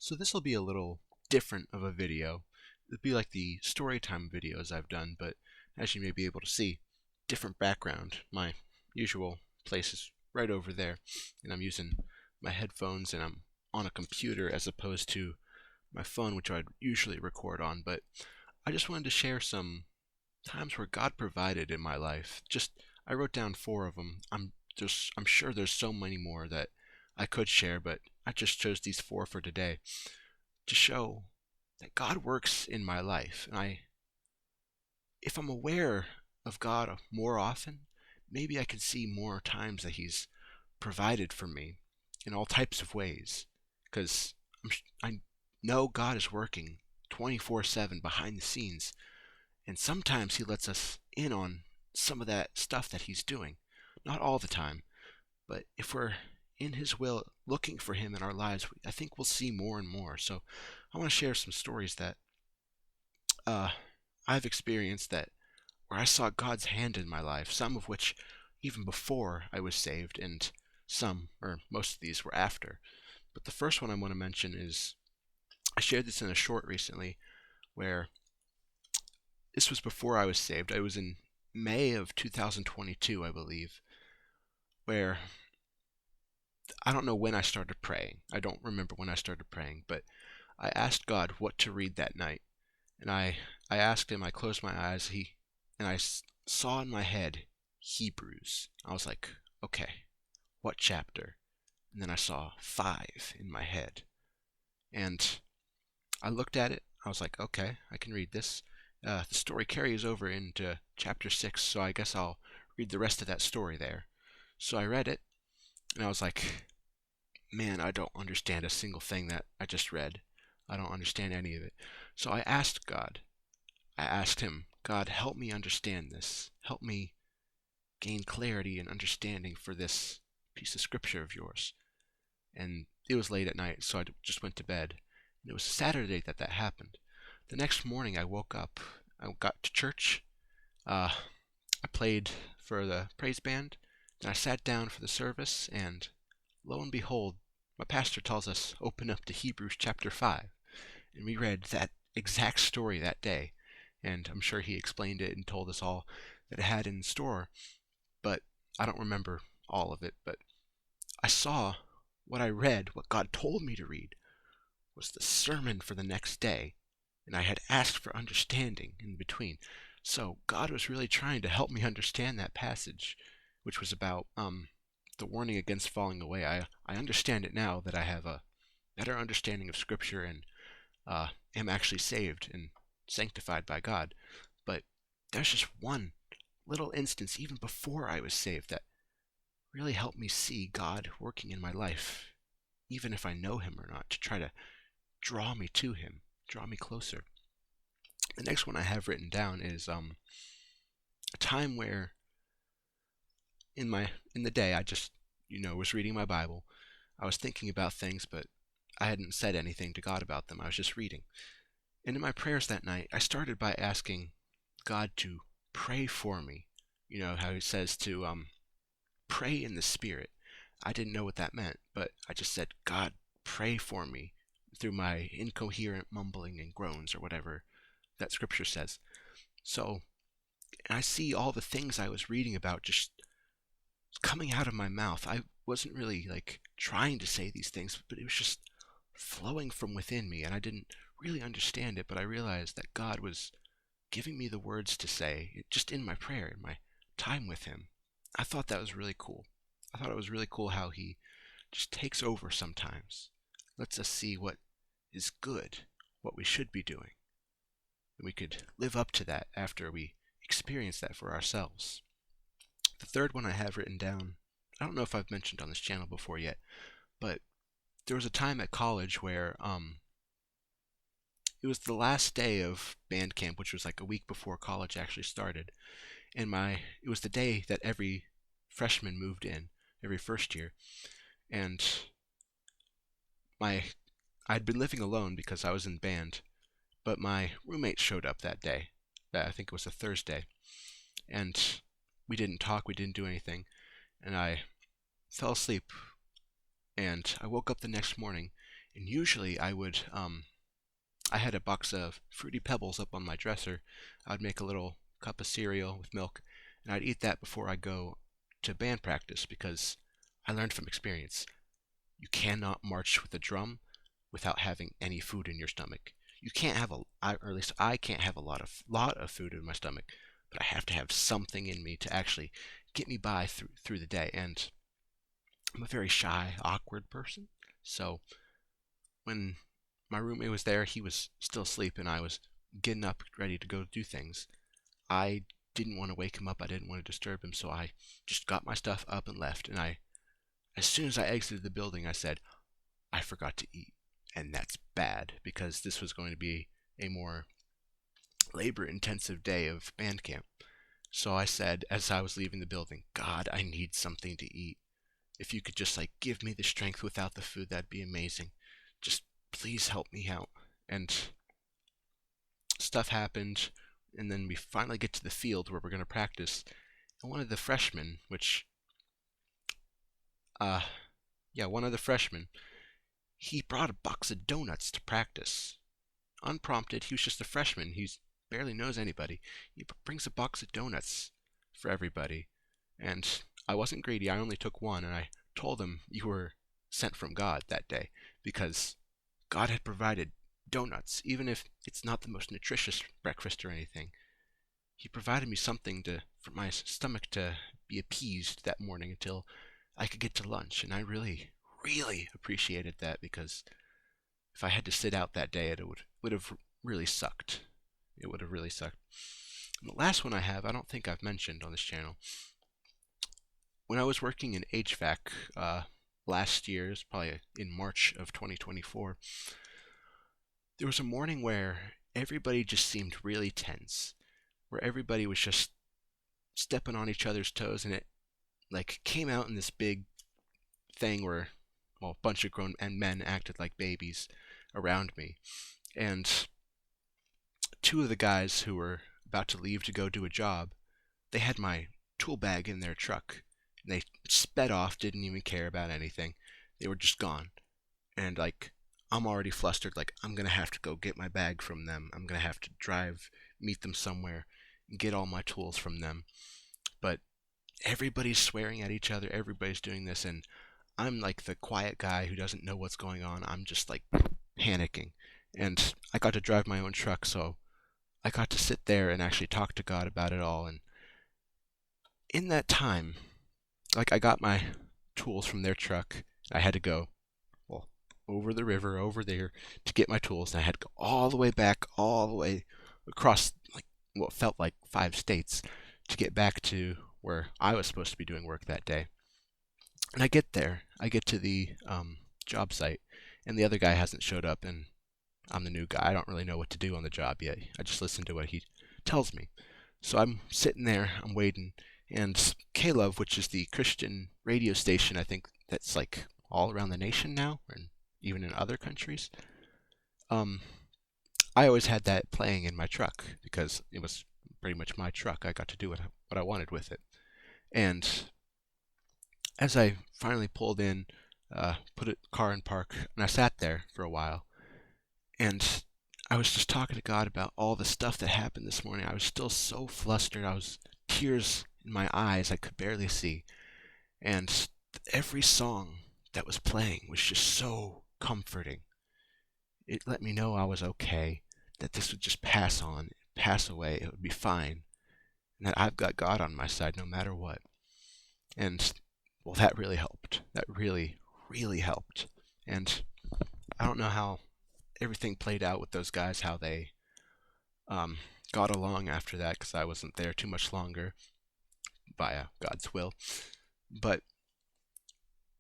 So this will be a little different of a video. It'll be like the story time videos I've done, but as you may be able to see, different background. My usual place is right over there, and I'm using my headphones and I'm on a computer as opposed to my phone, which I'd usually record on. But I just wanted to share some times where God provided in my life. I wrote down 4 of them. I'm sure there's so many more that I could share, but I just chose these 4 for today to show that God works in my life. And if I'm aware of God more often, maybe I can see more times that He's provided for me in all types of ways. Because I know God is working 24/7 behind the scenes, and sometimes He lets us in on some of that stuff that He's doing. Not all the time, but if we're in His will, looking for Him in our lives, I think we'll see more and more. So I want to share some stories that uh, I've experienced that where I saw God's hand in my life, some of which even before I was saved, and some, or most of these, were after. But the first one I want to mention is, I shared this in a short recently, where this was before I was saved. I was in May of 2022, I believe, where I don't know when I started praying. I don't remember when I started praying, but I asked God what to read that night. And I asked Him, I closed my eyes, and I saw in my head Hebrews. I was like, okay, what chapter? And then I saw 5 in my head. And I looked at it. I was like, okay, I can read this. The story carries over into chapter 6, so I guess I'll read the rest of that story there. So I read it, and I was like, man, I don't understand a single thing that I just read. I don't understand any of it. So I asked God. I asked Him, God, help me understand this. Help me gain clarity and understanding for this piece of scripture of yours. And it was late at night, so I just went to bed. And it was Saturday that happened. The next morning I woke up. I got to church. I played for the praise band. Then I sat down for the service, and lo and behold, my pastor tells us, open up to Hebrews chapter 5. And we read that exact story that day. And I'm sure he explained it and told us all that it had in store. But I don't remember all of it. But I saw what I read, what God told me to read, was the sermon for the next day. And I had asked for understanding in between. So God was really trying to help me understand that passage, which was about the warning against falling away. I understand it now that I have a better understanding of Scripture and am actually saved and sanctified by God. But there's just one little instance, even before I was saved, that really helped me see God working in my life, even if I know Him or not, to try to draw me to Him, draw me closer. The next one I have written down is a time where in the day I just was reading my Bible. I was thinking about things, but I hadn't said anything to God about them. I was just reading. And in my prayers that night, I started by asking God to pray for me. You know how He says to pray in the Spirit. I didn't know what that meant, but I just said, God, pray for me, through my incoherent mumbling and groans or whatever that scripture says. So I see all the things I was reading about just coming out of my mouth. I wasn't really trying to say these things, but it was just flowing from within me, and I didn't really understand it, but I realized that God was giving me the words to say just in my prayer, in my time with Him. I thought that was really cool. I thought it was really cool how He just takes over sometimes, lets us see what is good, what we should be doing. And we could live up to that after we experience that for ourselves. The third one I have written down, I don't know if I've mentioned on this channel before yet, but there was a time at college where it was the last day of band camp, which was like a week before college actually started. And it was the day that every freshman moved in, every first year. And I'd been living alone because I was in band, but my roommate showed up that day. I think it was a Thursday. And we didn't talk, we didn't do anything. And I fell asleep. And I woke up the next morning, And usually I had a box of Fruity Pebbles up on my dresser. I'd make a little cup of cereal with milk, and I'd eat that before I go to band practice because I learned from experience. You cannot march with a drum without having any food in your stomach. You can't have or at least I can't have a lot of food in my stomach, but I have to have something in me to actually get me by through the day. And I'm a very shy, awkward person, so when my roommate was there, he was still asleep, and I was getting up, ready to go do things. I didn't want to wake him up. I didn't want to disturb him, so I just got my stuff up and left. And as soon as I exited the building, I said, I forgot to eat. And that's bad because this was going to be a more labor intensive day of band camp. So I said, as I was leaving the building, God, I need something to eat. If you could just give me the strength without the food, that'd be amazing. Just please help me out. And stuff happened, and then we finally get to the field where we're going to practice. And one of the freshmen, one of the freshmen, he brought a box of donuts to practice. Unprompted, he was just a freshman. He barely knows anybody. He brings a box of donuts for everybody. And I wasn't greedy. I only took one, and I told him, you were sent from God that day because God had provided donuts, even if it's not the most nutritious breakfast or anything. He provided me something for my stomach to be appeased that morning until I could get to lunch, and I really, really appreciated that because if I had to sit out that day, it would have really sucked. It would have really sucked. And the last one I don't think I've mentioned on this channel. When I was working in HVAC last year, it was probably in March of 2024, there was a morning where everybody just seemed really tense, where everybody was just stepping on each other's toes, and it came out in this big thing where, well, a bunch of grown men acted like babies around me. And two of the guys who were about to leave to go do a job, they had my tool bag in their truck. And they sped off, didn't even care about anything. They were just gone. And I'm already flustered, I'm going to have to go get my bag from them. I'm going to have to meet them somewhere, and get all my tools from them. But everybody's swearing at each other, everybody's doing this, and I'm the quiet guy who doesn't know what's going on. I'm just panicking. And I got to drive my own truck, so I got to sit there and actually talk to God about it all. And in that time, I got my tools from their truck. I had to go, well, over the river, over there, to get my tools. And I had to go all the way back, all the way across, what felt like 5 states to get back to where I was supposed to be doing work that day. And I get there. I get to the job site, and the other guy hasn't showed up, and I'm the new guy. I don't really know what to do on the job yet. I just listen to what he tells me. So I'm sitting there, I'm waiting, and K-Love, which is the Christian radio station, I think that's all around the nation now, and even in other countries. I always had that playing in my truck because it was pretty much my truck. I got to do what I wanted with it. And as I finally pulled in, put a car in park, and I sat there for a while, and I was just talking to God about all the stuff that happened this morning. I was still so flustered. I was tears in my eyes. I could barely see. And every song that was playing was just so comforting. It let me know I was okay, that this would just pass away. It would be fine. And that I've got God on my side no matter what. And, well, that really helped. That really, really helped. And I don't know how everything played out with those guys, how they got along after that, because I wasn't there too much longer via God's will. But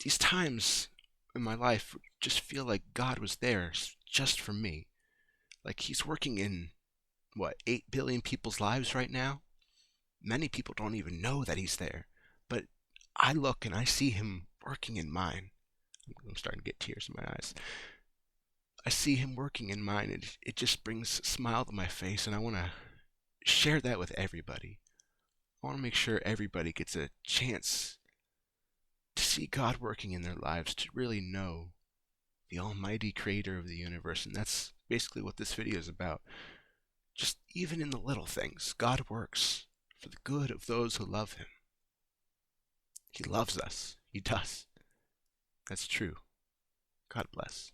these times in my life just feel like God was there just for me. He's working in, 8 billion people's lives right now? Many people don't even know that he's there. But I look and I see him working in mine. I'm starting to get tears in my eyes. I see him working in mine, and it just brings a smile to my face, and I want to share that with everybody. I want to make sure everybody gets a chance to see God working in their lives, to really know the almighty creator of the universe. And that's basically what this video is about. Just even in the little things, God works for the good of those who love him. He loves us. He does. That's true. God bless.